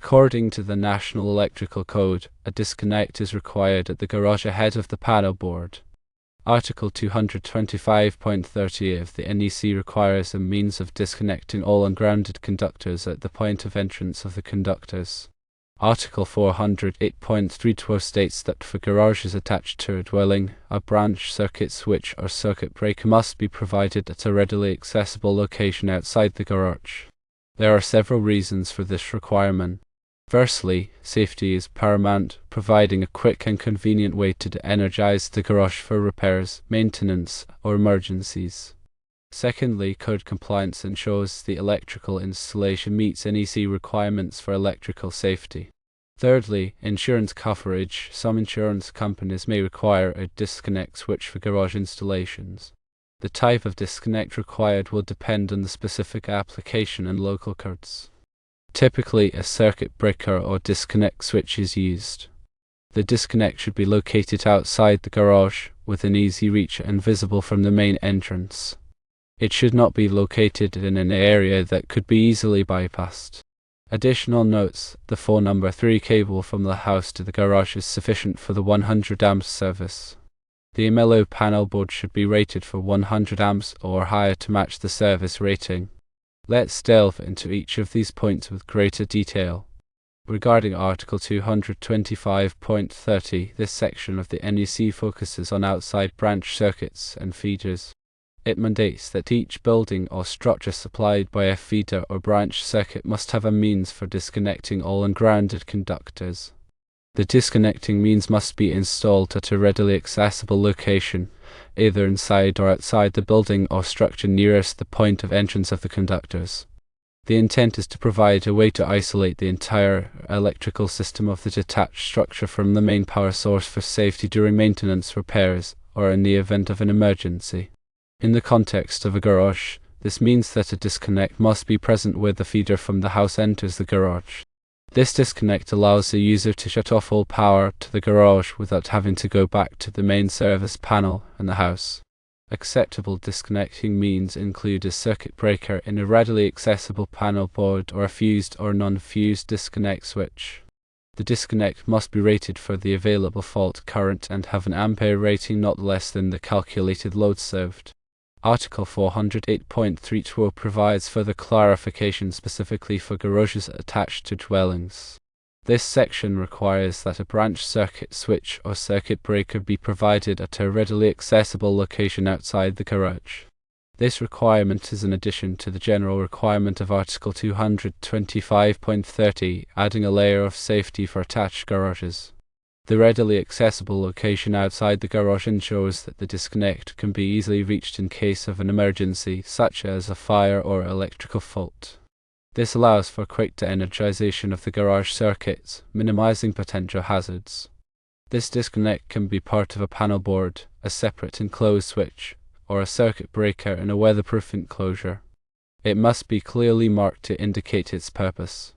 According to the National Electrical Code, a disconnect is required at the garage ahead of the panel board. Article 225.30 of the NEC requires a means of disconnecting all ungrounded conductors at the point of entrance of the conductors. Article 408.312 states that for garages attached to a dwelling, a branch circuit switch or circuit breaker must be provided at a readily accessible location outside the garage. There are several reasons for this requirement. Firstly, safety is paramount, providing a quick and convenient way to energize the garage for repairs, maintenance, or emergencies. Secondly, code compliance ensures the electrical installation meets NEC requirements for electrical safety. Thirdly, insurance coverage. Some insurance companies may require a disconnect switch for garage installations. The type of disconnect required will depend on the specific application and local codes. Typically, a circuit breaker or disconnect switch is used. The disconnect should be located outside the garage, within easy reach and visible from the main entrance. It should not be located in an area that could be easily bypassed. Additional notes: the 4No. 3 cable from the house to the garage is sufficient for the 100 amps service. The MLO panel board should be rated for 100 amps or higher to match the service rating. Let's delve into each of these points with greater detail. Regarding Article 225.30, this section of the NEC focuses on outside branch circuits and feeders. It mandates that each building or structure supplied by a feeder or branch circuit must have a means for disconnecting all ungrounded conductors. The disconnecting means must be installed at a readily accessible location, either inside or outside the building or structure nearest the point of entrance of the conductors. The intent is to provide a way to isolate the entire electrical system of the detached structure from the main power source for safety during maintenance, repairs, or in the event of an emergency. In the context of a garage, this means that a disconnect must be present where the feeder from the house enters the garage. This disconnect allows the user to shut off all power to the garage without having to go back to the main service panel in the house. Acceptable disconnecting means include a circuit breaker in a readily accessible panel board or a fused or non-fused disconnect switch. The disconnect must be rated for the available fault current and have an ampere rating not less than the calculated load served. Article 408.312 provides further clarification specifically for garages attached to dwellings. This section requires that a branch circuit switch or circuit breaker be provided at a readily accessible location outside the garage. This requirement is in addition to the general requirement of Article 225.30, adding a layer of safety for attached garages. The readily accessible location outside the garage ensures that the disconnect can be easily reached in case of an emergency, such as a fire or electrical fault. This allows for quick de-energization of the garage circuits, minimizing potential hazards. This disconnect can be part of a panel board, a separate enclosed switch, or a circuit breaker in a weatherproof enclosure. It must be clearly marked to indicate its purpose.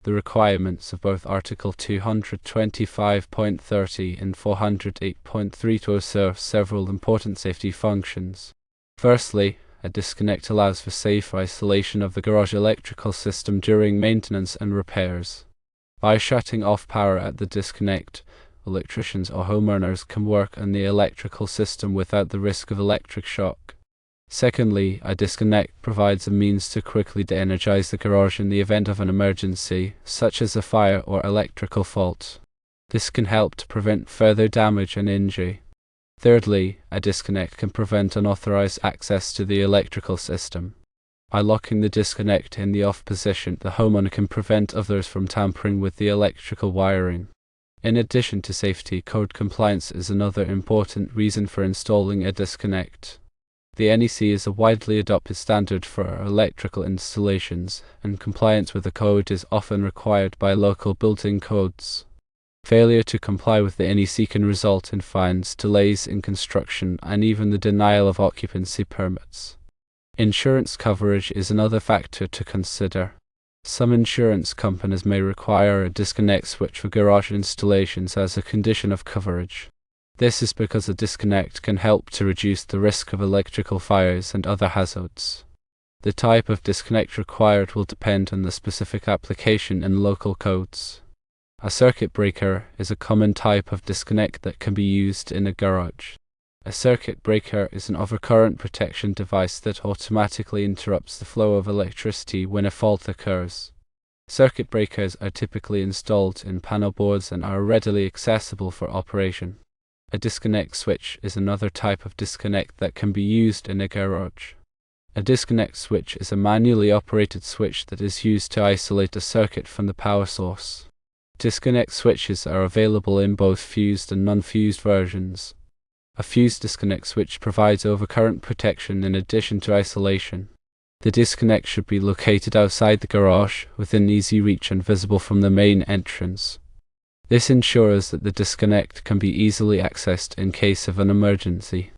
The requirements of both Article 225.30 and 408.32 serve several important safety functions. Firstly, a disconnect allows for safe isolation of the garage electrical system during maintenance and repairs. By shutting off power at the disconnect, electricians or homeowners can work on the electrical system without the risk of electric shock. Secondly, a disconnect provides a means to quickly de-energize the garage in the event of an emergency, such as a fire or electrical fault. This can help to prevent further damage and injury. Thirdly, a disconnect can prevent unauthorized access to the electrical system. By locking the disconnect in the off position, the homeowner can prevent others from tampering with the electrical wiring. In addition to safety, code compliance is another important reason for installing a disconnect. The NEC is a widely adopted standard for electrical installations, and compliance with the code is often required by local building codes. Failure to comply with the NEC can result in fines, delays in construction, and even the denial of occupancy permits. Insurance coverage is another factor to consider. Some insurance companies may require a disconnect switch for garage installations as a condition of coverage. This is because a disconnect can help to reduce the risk of electrical fires and other hazards. The type of disconnect required will depend on the specific application and local codes. A circuit breaker is a common type of disconnect that can be used in a garage. A circuit breaker is an overcurrent protection device that automatically interrupts the flow of electricity when a fault occurs. Circuit breakers are typically installed in panel boards and are readily accessible for operation. A disconnect switch is another type of disconnect that can be used in a garage. A disconnect switch is a manually operated switch that is used to isolate a circuit from the power source. Disconnect switches are available in both fused and non-fused versions. A fused disconnect switch provides overcurrent protection in addition to isolation. The disconnect should be located outside the garage, within easy reach and visible from the main entrance. This ensures that the disconnect can be easily accessed in case of an emergency.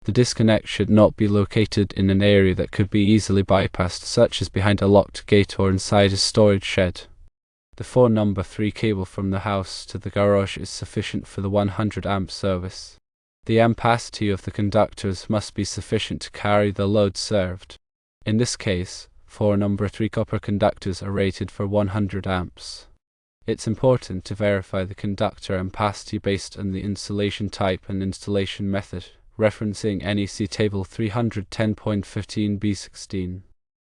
The disconnect should not be located in an area that could be easily bypassed, such as behind a locked gate or inside a storage shed. The 4No. 3 cable from the house to the garage is sufficient for the 100 amp service. The ampacity of the conductors must be sufficient to carry the load served. In this case, 4No. 3 copper conductors are rated for 100 amps. It's important to verify the conductor ampacity based on the installation type and installation method, referencing NEC Table 310.15b16.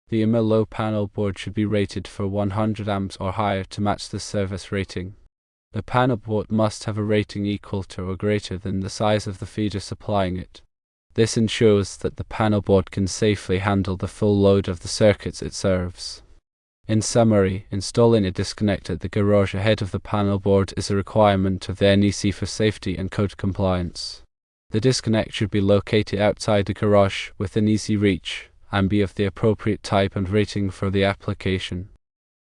The low panel board should be rated for 100 amps or higher to match the service rating. The panel board must have a rating equal to or greater than the size of the feeder supplying it. This ensures that the panel board can safely handle the full load of the circuits it serves. In summary, installing a disconnect at the garage ahead of the panel board is a requirement of the NEC for safety and code compliance. The disconnect should be located outside the garage within easy reach and be of the appropriate type and rating for the application.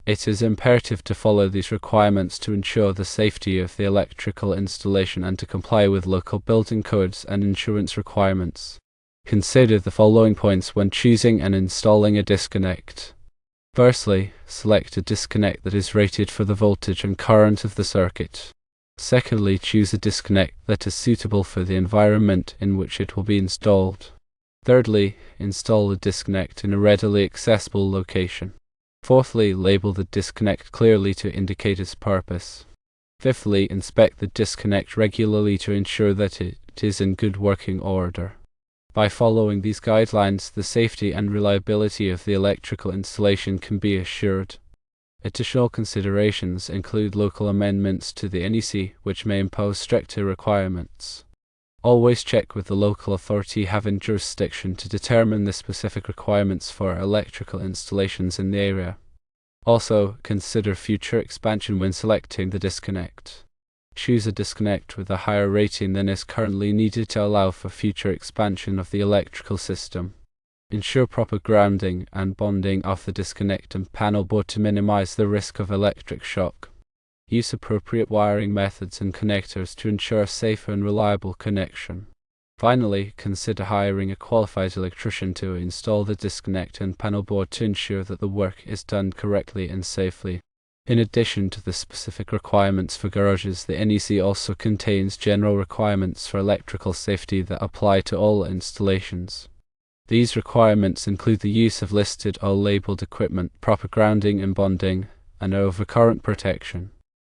It is imperative to follow these requirements to ensure the safety of the electrical installation and to comply with local building codes and insurance requirements. Consider the following points when choosing and installing a disconnect. Firstly, select a disconnect that is rated for the voltage and current of the circuit. Secondly, choose a disconnect that is suitable for the environment in which it will be installed. Thirdly, install the disconnect in a readily accessible location. Fourthly, label the disconnect clearly to indicate its purpose. Fifthly, inspect the disconnect regularly to ensure that it is in good working order. By following these guidelines, the safety and reliability of the electrical installation can be assured. Additional considerations include local amendments to the NEC, which may impose stricter requirements. Always check with the local authority having jurisdiction to determine the specific requirements for electrical installations in the area. Also, consider future expansion when selecting the disconnect. Choose a disconnect with a higher rating than is currently needed to allow for future expansion of the electrical system. Ensure proper grounding and bonding of the disconnect and panel board to minimize the risk of electric shock. Use appropriate wiring methods and connectors to ensure a safe and reliable connection. Finally, consider hiring a qualified electrician to install the disconnect and panel board to ensure that the work is done correctly and safely. In addition to the specific requirements for garages, the NEC also contains general requirements for electrical safety that apply to all installations. These requirements include the use of listed or labeled equipment, proper grounding and bonding, and overcurrent protection.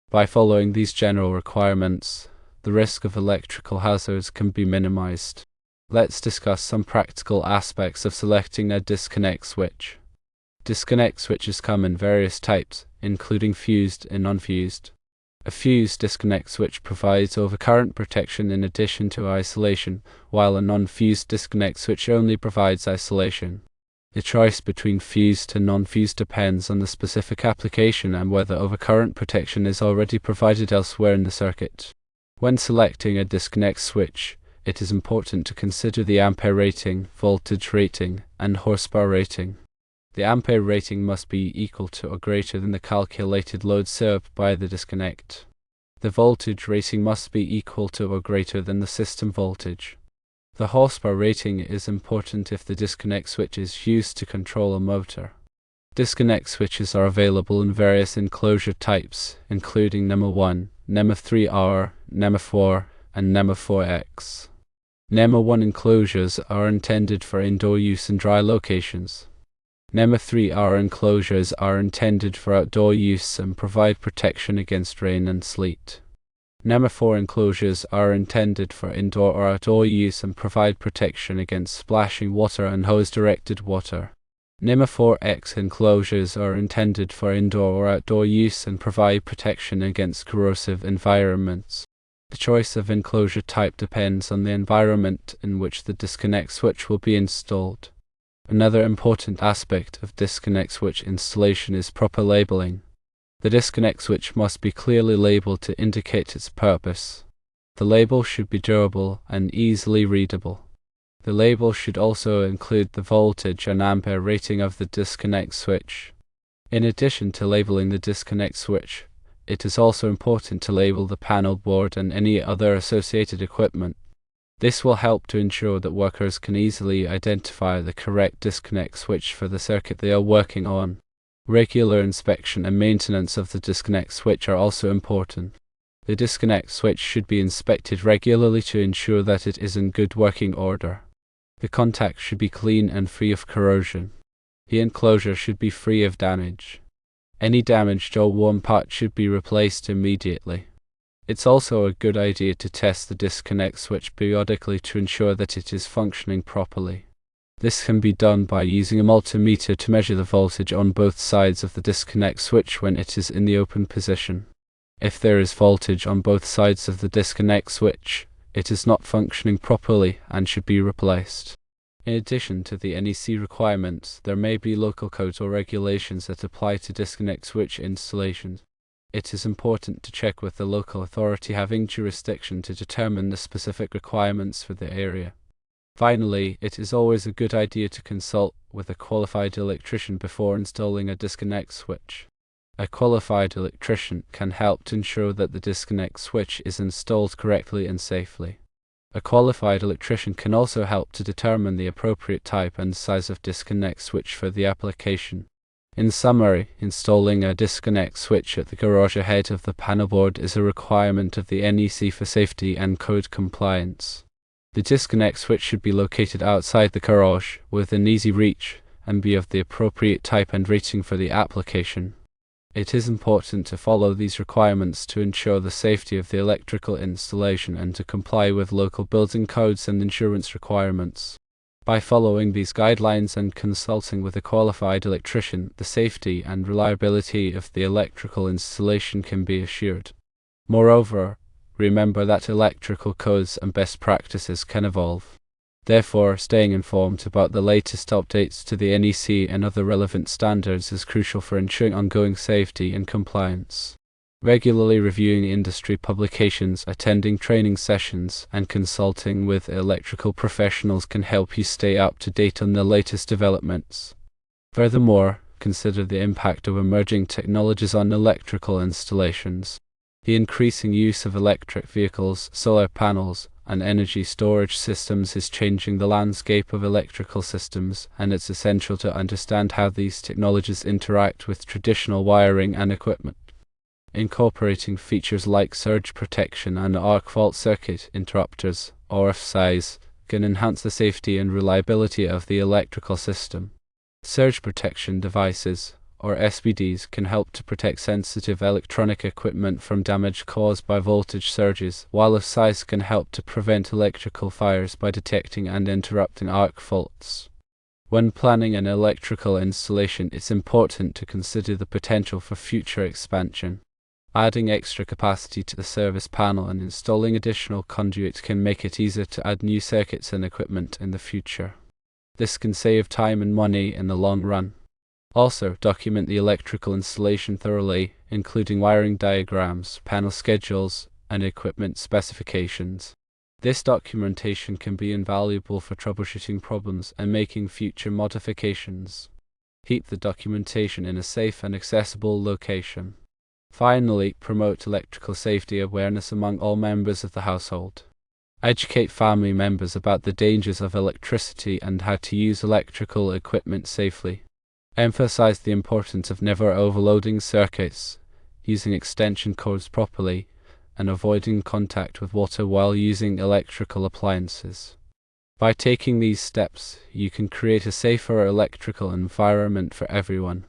By following these general requirements, the risk of electrical hazards can be minimized. Let's discuss some practical aspects of selecting a disconnect switch. Disconnect switches come in various types, including fused and non-fused. A fused disconnect switch provides overcurrent protection in addition to isolation, while a non-fused disconnect switch only provides isolation. The choice between fused and non-fused depends on the specific application and whether overcurrent protection is already provided elsewhere in the circuit. When selecting a disconnect switch, it is important to consider the ampere rating, voltage rating, and horsepower rating. The ampere rating must be equal to or greater than the calculated load served by the disconnect. The voltage rating must be equal to or greater than the system voltage. The horsepower rating is important if the disconnect switch is used to control a motor. Disconnect switches are available in various enclosure types, including NEMA 1, NEMA 3R, NEMA 4, and NEMA 4X. NEMA 1 enclosures are intended for indoor use in dry locations. NEMA 3R enclosures are intended for outdoor use and provide protection against rain and sleet. NEMA 4 enclosures are intended for indoor or outdoor use and provide protection against splashing water and hose-directed water. NEMA 4X enclosures are intended for indoor or outdoor use and provide protection against corrosive environments. The choice of enclosure type depends on the environment in which the disconnect switch will be installed. Another important aspect of disconnect switch installation is proper labeling. The disconnect switch must be clearly labeled to indicate its purpose. The label should be durable and easily readable. The label should also include the voltage and ampere rating of the disconnect switch. In addition to labeling the disconnect switch, it is also important to label the panel board and any other associated equipment. This will help to ensure that workers can easily identify the correct disconnect switch for the circuit they are working on. Regular inspection and maintenance of the disconnect switch are also important. The disconnect switch should be inspected regularly to ensure that it is in good working order. The contact should be clean and free of corrosion. The enclosure should be free of damage. Any damaged or worn part should be replaced immediately. It's also a good idea to test the disconnect switch periodically to ensure that it is functioning properly. This can be done by using a multimeter to measure the voltage on both sides of the disconnect switch when it is in the open position. If there is voltage on both sides of the disconnect switch, it is not functioning properly and should be replaced. In addition to the NEC requirements, there may be local codes or regulations that apply to disconnect switch installations. It is important to check with the local authority having jurisdiction to determine the specific requirements for the area. Finally, it is always a good idea to consult with a qualified electrician before installing a disconnect switch. A qualified electrician can help to ensure that the disconnect switch is installed correctly and safely. A qualified electrician can also help to determine the appropriate type and size of disconnect switch for the application. In summary, installing a disconnect switch at the garage ahead of the panel board is a requirement of the NEC for safety and code compliance. The disconnect switch should be located outside the garage, within easy reach, and be of the appropriate type and rating for the application. It is important to follow these requirements to ensure the safety of the electrical installation and to comply with local building codes and insurance requirements. By following these guidelines and consulting with a qualified electrician, the safety and reliability of the electrical installation can be assured. Moreover, remember that electrical codes and best practices can evolve. Therefore, staying informed about the latest updates to the NEC and other relevant standards is crucial for ensuring ongoing safety and compliance. Regularly reviewing industry publications, attending training sessions, and consulting with electrical professionals can help you stay up to date on the latest developments. Furthermore, consider the impact of emerging technologies on electrical installations. The increasing use of electric vehicles, solar panels, and energy storage systems is changing the landscape of electrical systems, and it's essential to understand how these technologies interact with traditional wiring and equipment. Incorporating features like surge protection and arc fault circuit interrupters, RFCs, can enhance the safety and reliability of the electrical system. Surge protection devices, or SPDs, can help to protect sensitive electronic equipment from damage caused by voltage surges, while RFCs can help to prevent electrical fires by detecting and interrupting arc faults. When planning an electrical installation, it's important to consider the potential for future expansion. Adding extra capacity to the service panel and installing additional conduits can make it easier to add new circuits and equipment in the future. This can save time and money in the long run. Also, document the electrical installation thoroughly, including wiring diagrams, panel schedules, and equipment specifications. This documentation can be invaluable for troubleshooting problems and making future modifications. Keep the documentation in a safe and accessible location. Finally, promote electrical safety awareness among all members of the household. Educate family members about the dangers of electricity and how to use electrical equipment safely. Emphasize the importance of never overloading circuits, using extension cords properly, and avoiding contact with water while using electrical appliances. By taking these steps, you can create a safer electrical environment for everyone.